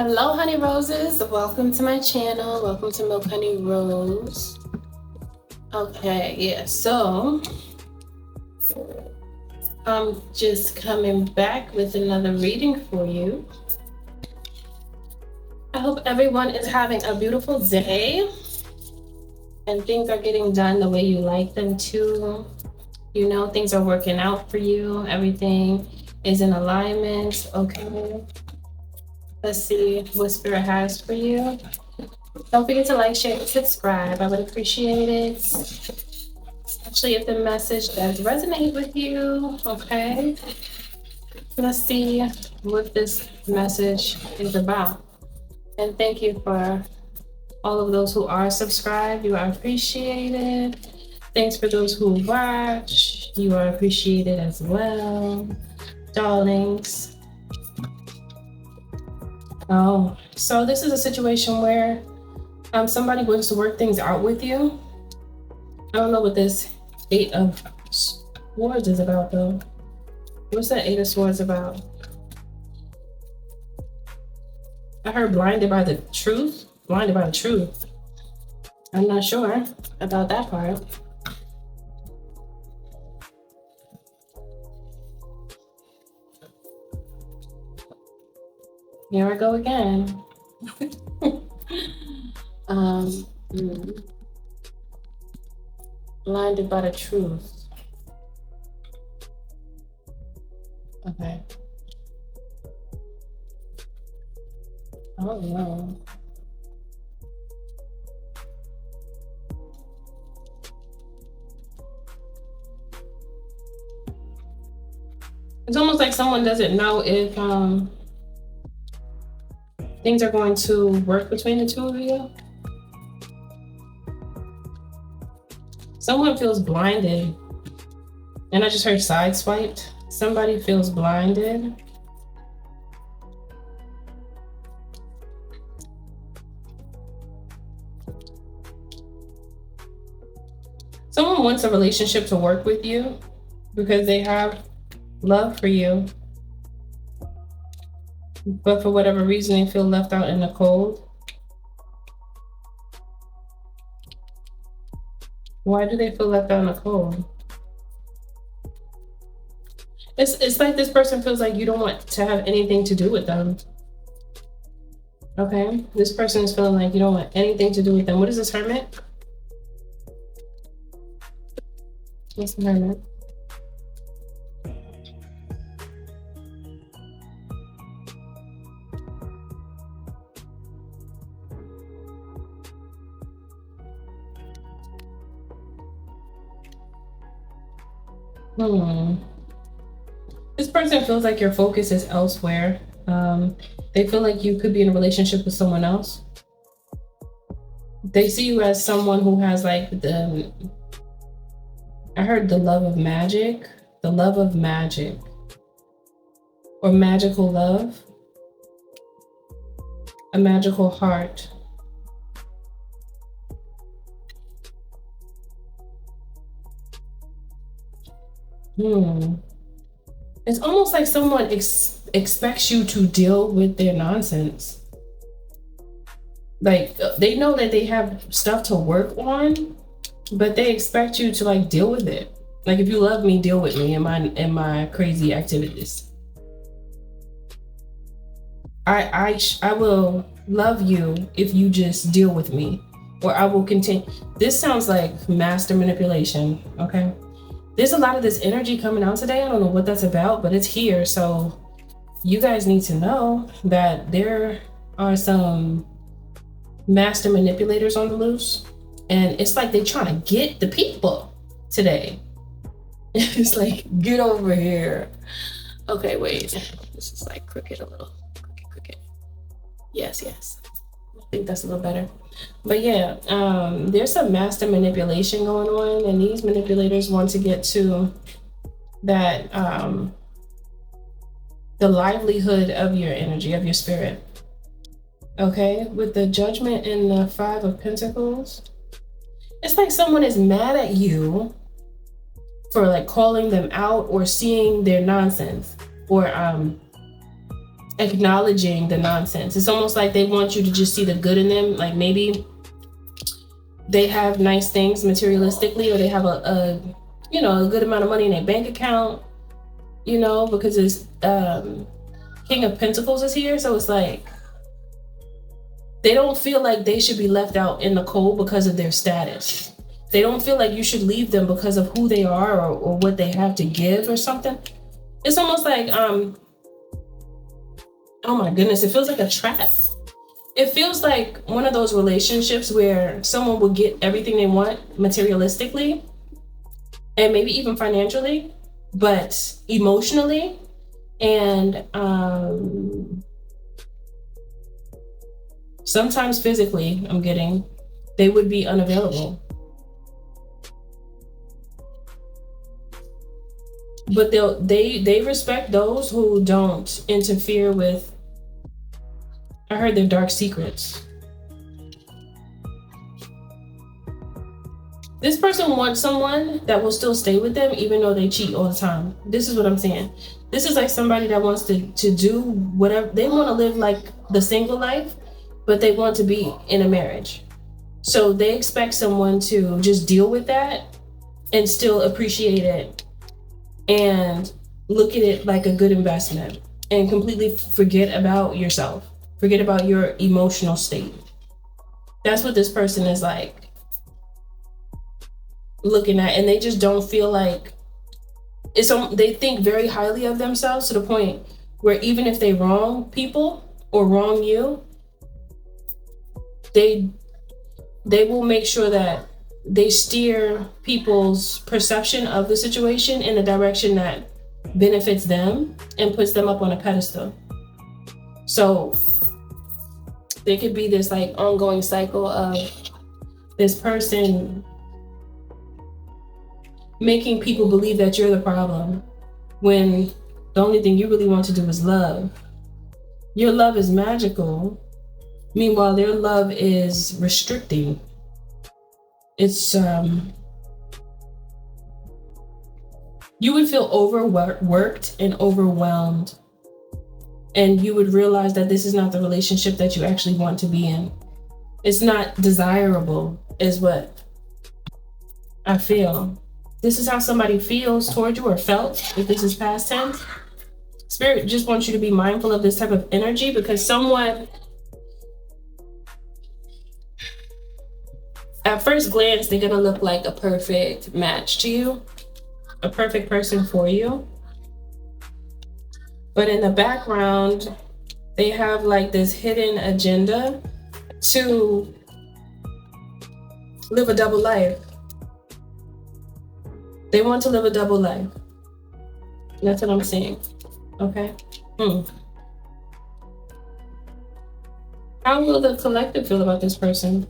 Hello, honey roses. Welcome to my channel. Welcome to Milk Honey Rose. Okay, yeah, so I'm just coming back with another reading for you. I hope everyone is having a beautiful day and things are getting done the way you like them to. You know, things are working out for you. Everything is in alignment. Okay. Let's see what Spirit has for you. Don't forget to like, share, and subscribe. I would appreciate it. Especially if the message does resonate with you. Okay. Let's see what this message is about. And thank you for all of those who are subscribed. You are appreciated. Thanks for those who watch. You are appreciated as well. Darlings. Oh, so this is a situation where somebody wants to work things out with you. I don't know what this 8 of Swords is about though. What's that 8 of Swords about? I heard blinded by the truth. Blinded by the truth. I'm not sure about that part. Here I go again. Blinded by the truth. Okay. Oh no. It's almost like someone doesn't know if things are going to work between the two of you. Someone feels blinded. And I just heard sideswiped. Somebody feels blinded. Someone wants a relationship to work with you because they have love for you. But for whatever reason, they feel left out in the cold. Why do they feel left out in the cold? It's like this person feels like you don't want to have anything to do with them. Okay? This person is feeling like you don't want anything to do with them. What is this, Hermit? What's the Hermit? This person feels like your focus is elsewhere. They feel like you could be in a relationship with someone else. They see you as someone who has like I heard the love of magic, or magical love, a magical heart. It's almost like someone expects you to deal with their nonsense. Like they know that they have stuff to work on, but they expect you to like deal with it. Like if you love me, deal with me in my crazy activities. I will love you if you just deal with me, or I will continue. This sounds like master manipulation. Okay. There's a lot of this energy coming out today. I don't know what that's about, but it's here. So you guys need to know that there are some master manipulators on the loose. And it's like they're trying to get the people today. It's like, get over here. Okay, wait. This is like crooked a little. Crooked. Yes. I think that's a little better. But yeah, there's some master manipulation going on, and these manipulators want to get to that the livelihood of your energy, of your spirit. Okay, with the Judgment and the 5 of Pentacles, it's like someone is mad at you for like calling them out or seeing their nonsense, or acknowledging the nonsense. It's almost like they want you to just see the good in them. Like maybe they have nice things materialistically, or they have a good amount of money in their bank account, because it's King of Pentacles is here. So it's like they don't feel like they should be left out in the cold because of their status. They don't feel like you should leave them because of who they are or what they have to give or something. It's almost like, oh my goodness, it feels like a trap. It feels like one of those relationships where someone will get everything they want materialistically and maybe even financially, but emotionally and sometimes physically, they would be unavailable. But they respect those who don't interfere with, I heard, their dark secrets. This person wants someone that will still stay with them even though they cheat all the time. This is what I'm saying. This is like somebody that wants to do whatever. They want to live like the single life, but they want to be in a marriage. So they expect someone to just deal with that and still appreciate it and look at it like a good investment and completely forget about yourself. Forget about your emotional state. That's what this person is like looking at, and they just don't feel like they think very highly of themselves to the point where even if they wrong people or wrong you, they will make sure that they steer people's perception of the situation in a direction that benefits them and puts them up on a pedestal. So there could be this like ongoing cycle of this person making people believe that you're the problem when the only thing you really want to do is love. Your love is magical. Meanwhile, their love is restricting. It's you would feel overworked and overwhelmed, and you would realize that this is not the relationship that you actually want to be in. It's not desirable, is what I feel. This is how somebody feels toward you or felt, if this is past tense. Spirit just wants you to be mindful of this type of energy, because someone, at first glance, they're going to look like a perfect match to you, a perfect person for you. But in the background, they have like this hidden agenda to live a double life. They want to live a double life. That's what I'm saying. Okay. How will the collective feel about this person?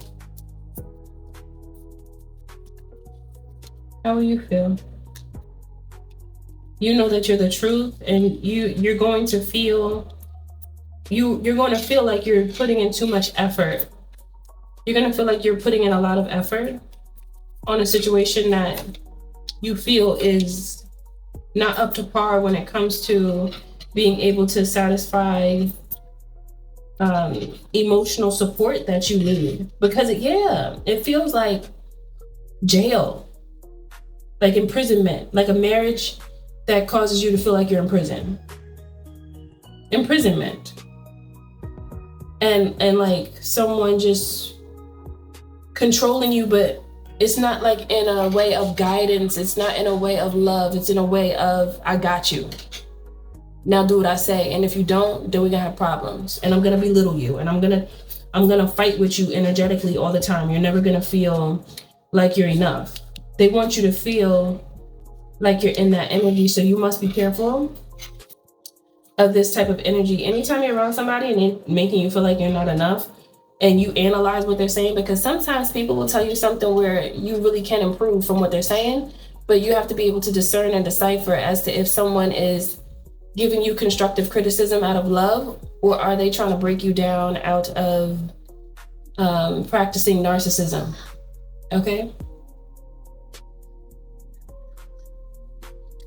How will you feel? You know that you're the truth, and you're going to feel you're going to feel like you're putting in too much effort. You're going to feel like you're putting in a lot of effort on a situation that you feel is not up to par when it comes to being able to satisfy emotional support that you need. Because it feels like jail, like imprisonment, like a marriage that causes you to feel like you're in prison. Imprisonment. And like someone just controlling you, but it's not like in a way of guidance. It's not in a way of love. It's in a way of, I got you. Now do what I say. And if you don't, then we're gonna have problems. And I'm gonna belittle you. And I'm gonna fight with you energetically all the time. You're never gonna feel like you're enough. They want you to feel like you're in that energy. So you must be careful of this type of energy. Anytime you're around somebody and they're making you feel like you're not enough, and you analyze what they're saying, because sometimes people will tell you something where you really can improve from what they're saying, but you have to be able to discern and decipher as to if someone is giving you constructive criticism out of love, or are they trying to break you down out of practicing narcissism. Okay?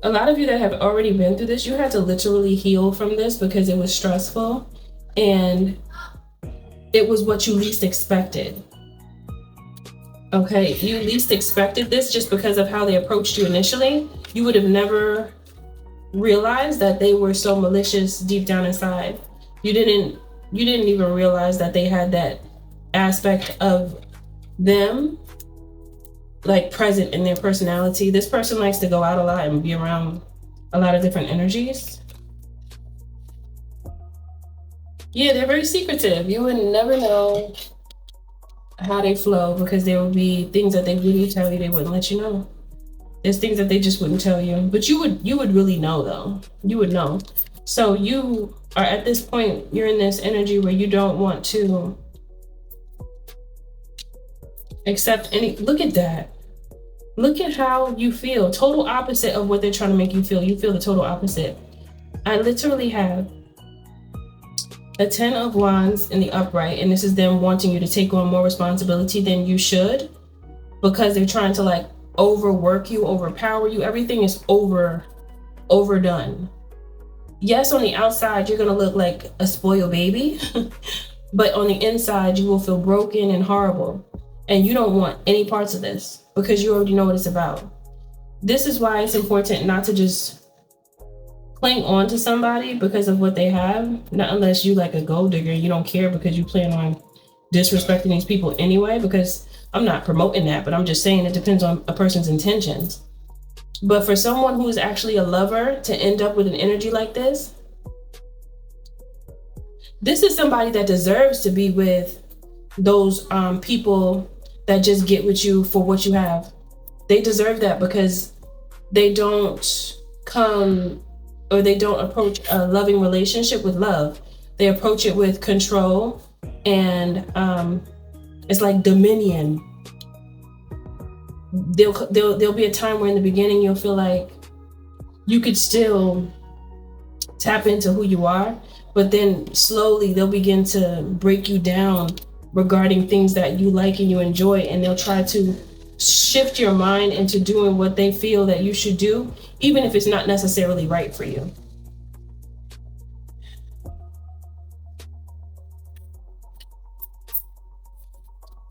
A lot of you that have already been through this, you had to literally heal from this because it was stressful and it was what you least expected. Okay, you least expected this just because of how they approached you initially. You would have never realized that they were so malicious deep down inside. You didn't even realize that they had that aspect of them like present in their personality. This person likes to go out a lot and be around a lot of different energies. Yeah, they're very secretive. You would never know how they flow because there would be things that they wouldn't tell you, they wouldn't let you know. There's things that they just wouldn't tell you, but you would really know though. You would know. So you are at this point, you're in this energy where you don't want to accept any, look at that. Look at how you feel. Total opposite of what they're trying to make you feel. You feel the total opposite. I literally have a 10 of Wands in the upright, and this is them wanting you to take on more responsibility than you should because they're trying to like overwork you, overpower you. Everything is overdone. Yes, on the outside, you're going to look like a spoiled baby, but on the inside, you will feel broken and horrible. And you don't want any parts of this because you already know what it's about. This is why it's important not to just cling on to somebody because of what they have, not unless you like a gold digger, you don't care because you plan on disrespecting these people anyway, because I'm not promoting that, but I'm just saying it depends on a person's intentions. But for someone who is actually a lover to end up with an energy like this is somebody that deserves to be with those people that just get with you for what you have. They deserve that because they don't come or they don't approach a loving relationship with love. They approach it with control and it's like dominion. There'll be a time where in the beginning you'll feel like you could still tap into who you are, but then slowly they'll begin to break you down regarding things that you like and you enjoy, and they'll try to shift your mind into doing what they feel that you should do, even if it's not necessarily right for you.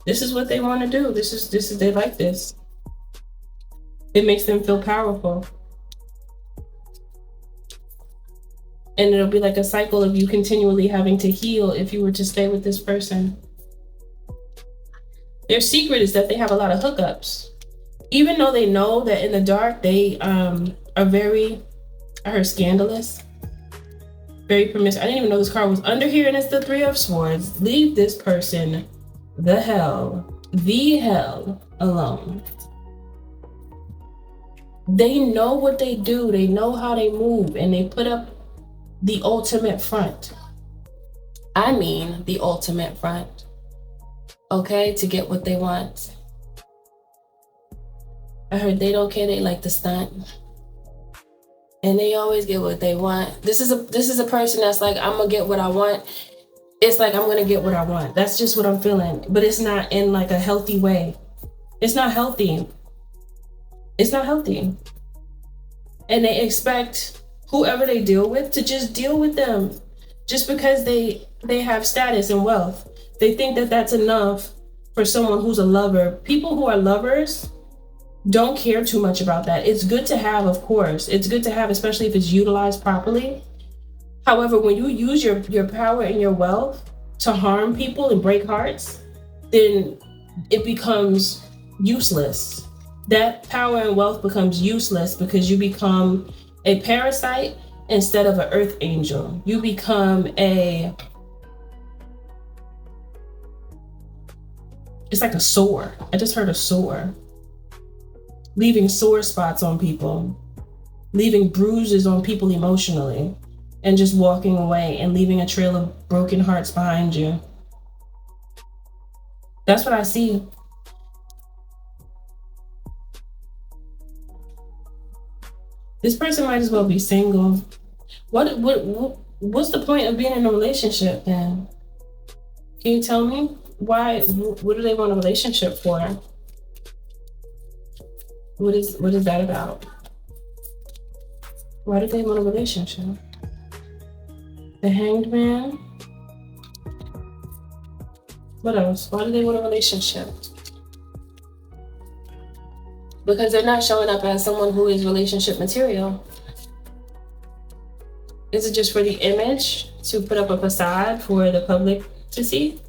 This is what they want to do. This is they like this. It makes them feel powerful. And it'll be like a cycle of you continually having to heal if you were to stay with this person. Their secret is that they have a lot of hookups. Even though they know that in the dark, they are very, I heard scandalous, very promiscuous. I didn't even know this card was under here, and it's the Three of Swords. Leave this person the hell alone. They know what they do. They know how they move, and they put up the ultimate front. I mean, the ultimate front. Okay, to get what they want. I heard they don't care, they like to stunt. And they always get what they want. This is a person that's like, I'm gonna get what I want. It's like, I'm gonna get what I want. That's just what I'm feeling. But it's not in like a healthy way. It's not healthy. It's not healthy. And they expect whoever they deal with to just deal with them. Just because they have status and wealth. They think that that's enough for someone who's a lover. People who are lovers don't care too much about that. It's good to have, of course. It's good to have, especially if it's utilized properly. However, when you use your power and your wealth to harm people and break hearts, then it becomes useless. That power and wealth becomes useless because you become a parasite instead of an earth angel. You become it's like a sore. I just heard a sore. Leaving sore spots on people. Leaving bruises on people emotionally. And just walking away and leaving a trail of broken hearts behind you. That's what I see. This person might as well be single. What's the point of being in a relationship then? Can you tell me? Why? What do they want a relationship for? What is that about? Why do they want a relationship? The Hanged Man. What else? Why do they want a relationship? Because they're not showing up as someone who is relationship material. Is it just for the image to put up a facade for the public to see?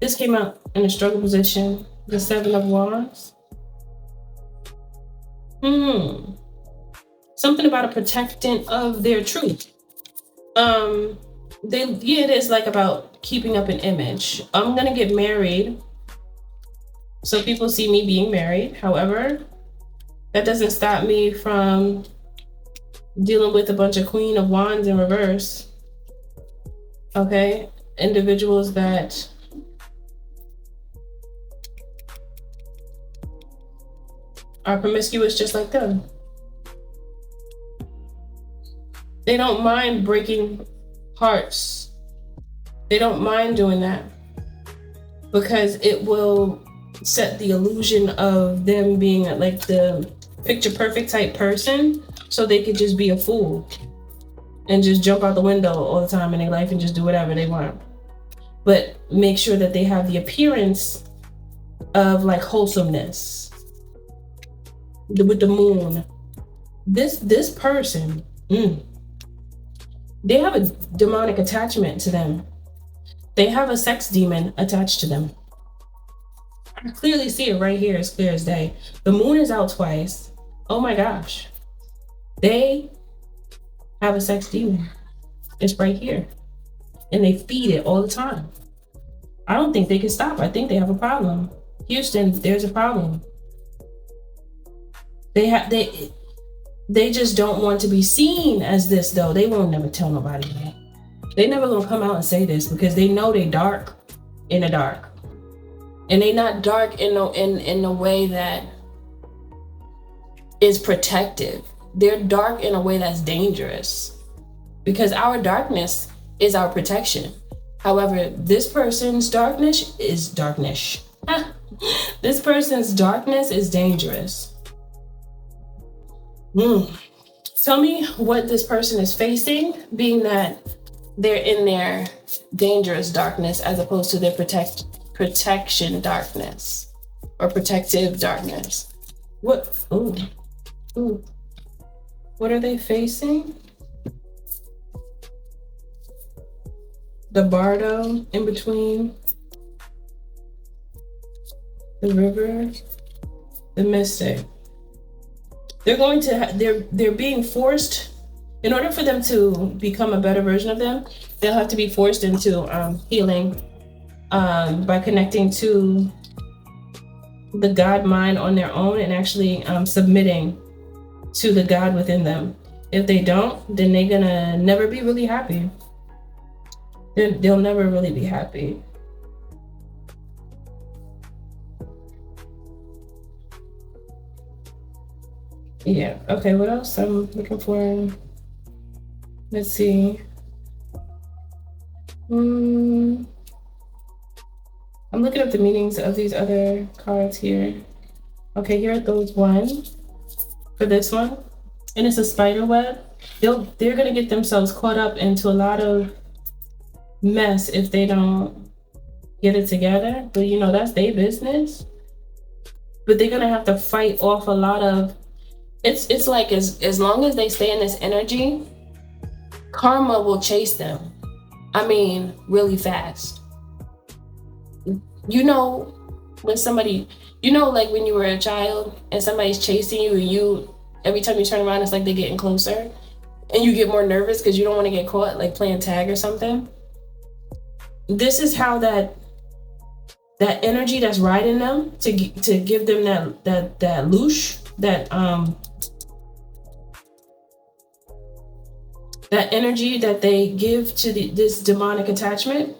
This came out in a struggle position. The Seven of Wands. Something about a protectant of their truth. It is like about keeping up an image. I'm gonna get married, so people see me being married. However, that doesn't stop me from dealing with a bunch of Queen of Wands in reverse. Okay, individuals that are promiscuous just like them. They don't mind breaking hearts. They don't mind doing that because it will set the illusion of them being like the picture perfect type person, so they could just be a fool and just jump out the window all the time in their life and just do whatever they want. But make sure that they have the appearance of like wholesomeness. With the moon, this person, they have a demonic attachment to them. They have a sex demon attached to them. I clearly see it right here, as clear as day. The moon is out twice. Oh my gosh. They have a sex demon. It's right here. And they feed it all the time. I don't think they can stop. I think they have a problem. Houston, there's a problem. They just don't want to be seen as this though. They won't never tell nobody that. They never gonna come out and say this because they know they dark in the dark. And they not dark in a way that is protective. They're dark in a way that's dangerous. Because our darkness is our protection. However, this person's darkness is darkness. This person's darkness is dangerous. Tell me what this person is facing, being that they're in their dangerous darkness as opposed to their protection darkness or protective darkness. What? What are they facing? The Bardo in between, the River, the Mystic. They're being forced, in order for them to become a better version of them, they'll have to be forced into healing by connecting to the God mind on their own and actually submitting to the God within them. If they don't, then they're gonna never be really happy. They'll never really be happy. Yeah, okay, what else I'm looking for? Let's see. I'm looking up the meanings of these other cards here. Okay, here are those one for this one. And it's a spider web. They're gonna get themselves caught up into a lot of mess if they don't get it together. But you know, that's their business. But they're gonna have to fight off a lot of, it's like as long as they stay in this energy, karma will chase them. I mean, really fast. You know, when somebody, like when you were a child and somebody's chasing you and you, every time you turn around, it's like they're getting closer and you get more nervous because you don't want to get caught, like playing tag or something. This is how that energy that's riding them to give them that loosh, that energy that they give to this demonic attachment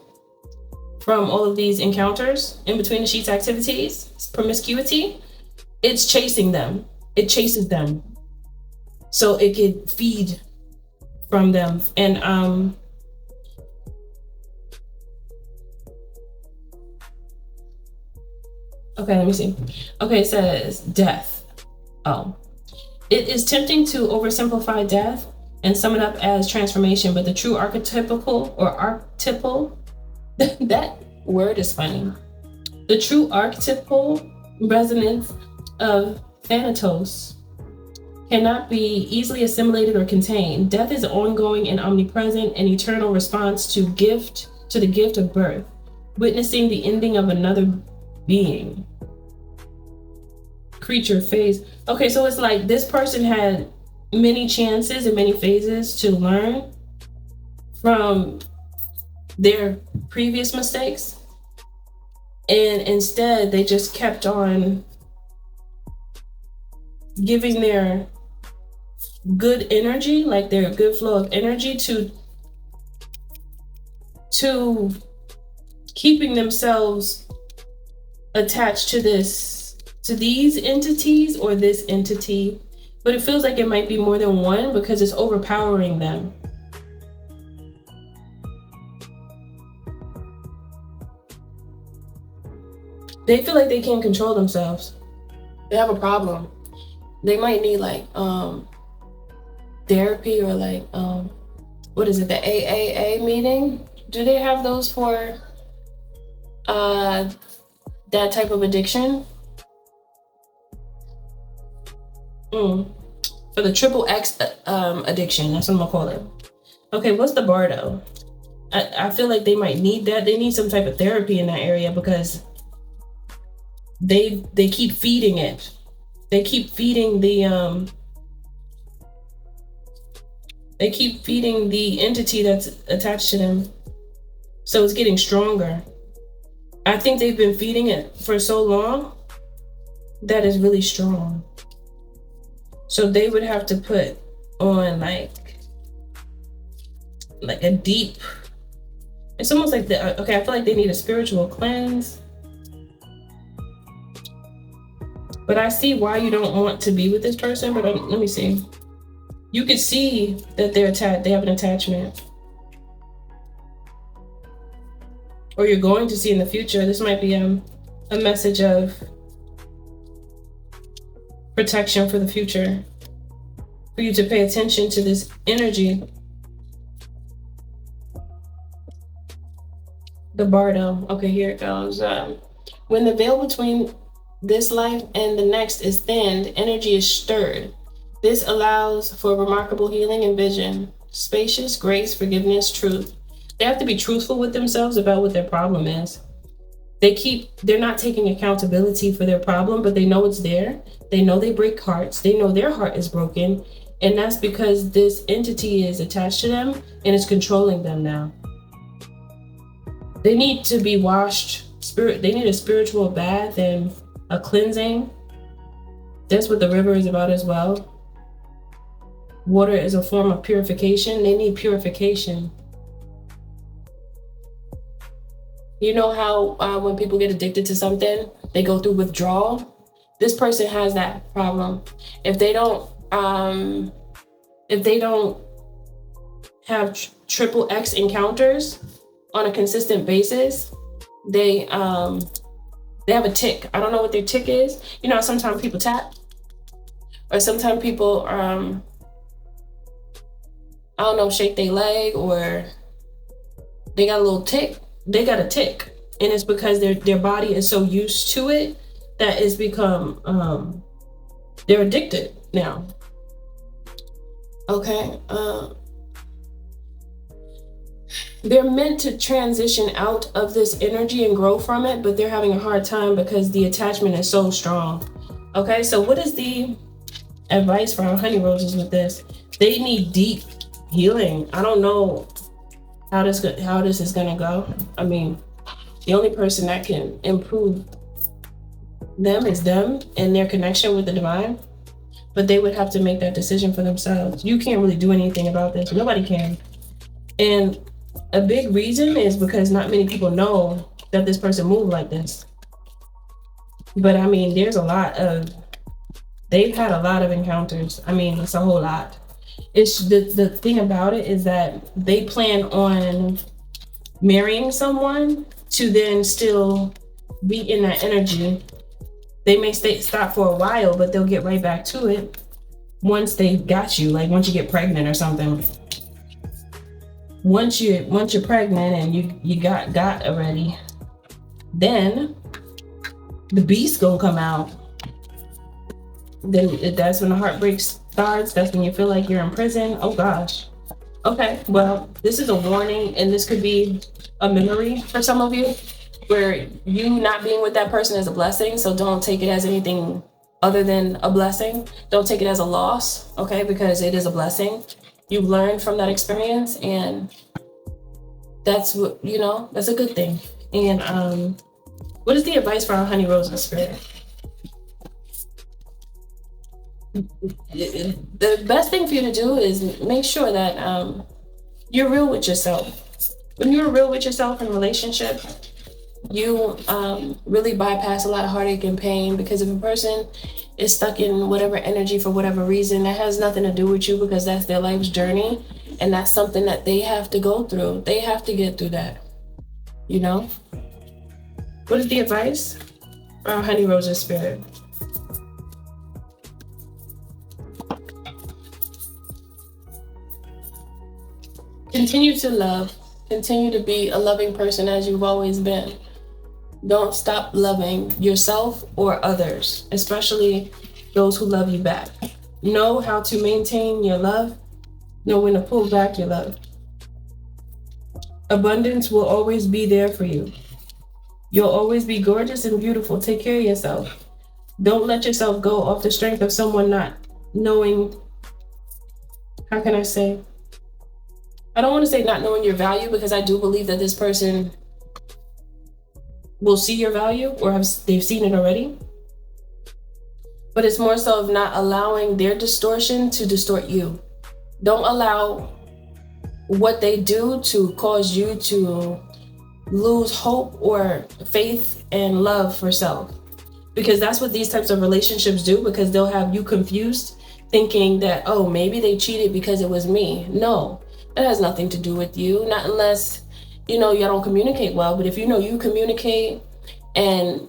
from all of these encounters in between the sheets activities, promiscuity, it's chasing them. It chases them so it could feed from them. And okay, let me see. Okay, it says death. Oh, It is tempting to oversimplify death and sum it up as transformation, but the true archetypal, that word is funny. The true archetypal resonance of Thanatos cannot be easily assimilated or contained. Death is ongoing and omnipresent, an eternal response to the gift of birth, witnessing the ending of another being. Creature phase. Okay, so it's like this person had many chances and many phases to learn from their previous mistakes, and instead they just kept on giving their good energy, like their good flow of energy, to keeping themselves attached to these entities or this entity. But it feels like it might be more than one because it's overpowering them. They feel like they can't control themselves. They have a problem. They might need like therapy or like what is it, the AAA meeting? Do they have those for that type of addiction? For the triple X addiction, that's what I'm gonna call it. Okay, what's the Bardo? I feel like they might need that. They need some type of therapy in that area because they keep feeding it. They keep feeding the entity that's attached to them. So it's getting stronger. I think they've been feeding it for so long that is really strong. So they would have to put on like a deep, it's almost like I feel like they need a spiritual cleanse. But I see why you don't want to be with this person, but let me see. You could see that they have an attachment. Or you're going to see in the future. This might be a message of protection for the future. For you to pay attention to this energy. The Bardo. Okay, here it goes. When the veil between this life and the next is thinned, energy is stirred. This allows for remarkable healing and vision. Spacious, grace, forgiveness, truth. They have to be truthful with themselves about what their problem is. They're not taking accountability for their problem, but they know it's there. They know they break hearts. They know their heart is broken. And that's because this entity is attached to them and it's controlling them now. They need to be washed. They need a spiritual bath and a cleansing. That's what the river is about as well. Water is a form of purification. They need purification. You know how when people get addicted to something, they go through withdrawal? This person has that problem. If they don't have triple X encounters on a consistent basis, they have a tick. I don't know what their tick is. You know, sometimes people tap, or sometimes people I don't know, shake their leg, or they got a little tick. They got a tick, and it's because their body is so used to it that it's become they're addicted now. Okay. They're meant to transition out of this energy and grow from it, but they're having a hard time because the attachment is so strong. Okay, so what is the advice for our honey roses with this? They need deep healing. I don't know how this is gonna go. I mean, the only person that can improve them is them and their connection with the divine. But they would have to make that decision for themselves. You can't really do anything about this. Nobody can. And a big reason is because not many people know that this person moved like this. But I mean, they've had a lot of encounters. I mean, it's a whole lot. It's the thing about it is that they plan on marrying someone to then still be in that energy. They may stop for a while, but they'll get right back to it. once they got you, like once you get pregnant or something. Once you're pregnant and you got already, then the beast gonna come out. Then that's when the heartbreak starts. That's when you feel like you're in prison. Oh gosh. Okay, well, this is a warning, and this could be a memory for some of you, where you not being with that person is a blessing. So don't take it as anything other than a blessing. Don't take it as a loss, okay? Because it is a blessing. You've learned from that experience, and that's what, that's a good thing. And what is the advice for our honey rose in spirit? The best thing for you to do is make sure that you're real with yourself. When you're real with yourself in a relationship, you really bypass a lot of heartache and pain, because if a person is stuck in whatever energy for whatever reason, that has nothing to do with you, because that's their life's journey, and that's something that they have to go through. They have to get through that, What is the advice for our honey rose in spirit? Continue to love. Continue to be a loving person as you've always been. Don't stop loving yourself or others, especially those who love you back. Know how to maintain your love. Know when to pull back your love. Abundance will always be there for you. You'll always be gorgeous and beautiful. Take care of yourself. Don't let yourself go off the strength of someone not knowing, how can I say? I don't want to say not knowing your value, because I do believe that this person will see your value, or they've seen it already. But it's more so of not allowing their distortion to distort you. Don't allow what they do to cause you to lose hope or faith and love for self. Because that's what these types of relationships do, because they'll have you confused, thinking that, oh, maybe they cheated because it was me. No. It has nothing to do with you, not unless, you don't communicate well. But if you communicate and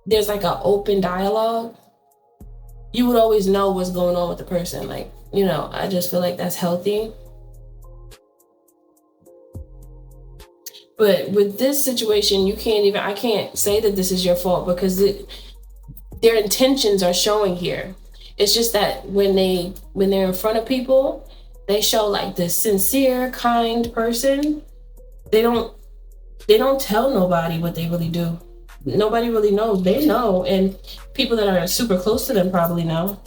there's like an open dialogue, you would always know what's going on with the person. Like, I just feel like that's healthy. But with this situation, I can't say that this is your fault, because their intentions are showing here. It's just that when they're in front of people, they show like this sincere, kind person. They don't tell nobody what they really do. Nobody really knows. They know, and people that are super close to them probably know.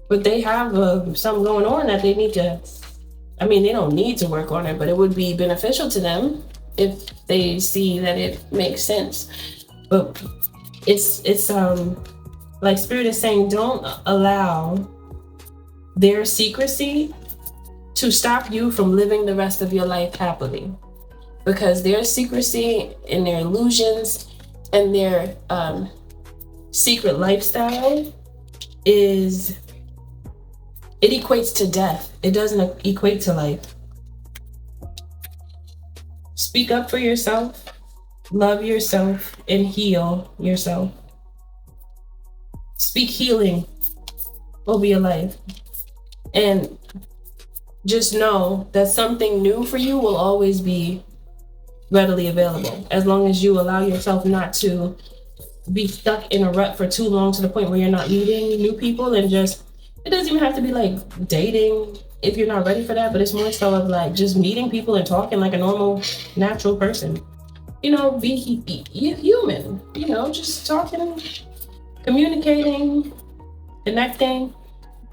But they have something going on that they need to, they don't need to work on it, but it would be beneficial to them if they see that it makes sense. But it's like Spirit is saying, don't allow their secrecy to stop you from living the rest of your life happily, because their secrecy and their illusions and their secret lifestyle it equates to death. It doesn't equate to life. Speak up for yourself, love yourself, and heal yourself. Speak healing over your life. And just know that something new for you will always be readily available, as long as you allow yourself not to be stuck in a rut for too long, to the point where you're not meeting new people. And just, it doesn't even have to be like dating if you're not ready for that, but it's more so of like just meeting people and talking like a normal, natural person. Be human, just talking, communicating, connecting.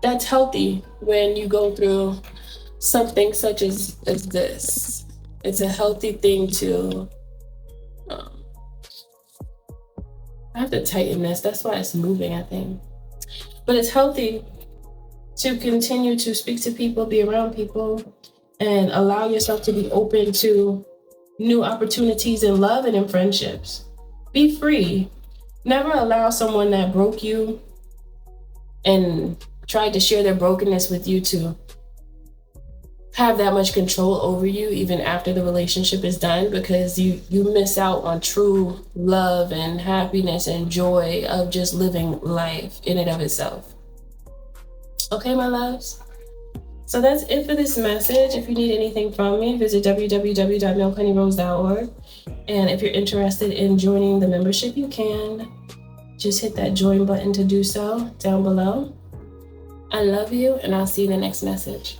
That's healthy when you go through something such as this. It's a healthy thing to, I have to tighten this. That's why it's moving, I think. But it's healthy to continue to speak to people, be around people, and allow yourself to be open to new opportunities in love and in friendships. Be free. Never allow someone that broke you and tried to share their brokenness with you to have that much control over you even after the relationship is done, because you miss out on true love and happiness and joy of just living life in and of itself. Okay, my loves? So that's it for this message. If you need anything from me, visit www.milkhoneyRose.org. And if you're interested in joining the membership, you can. Just hit that join button to do so down below. I love you, and I'll see you in the next message.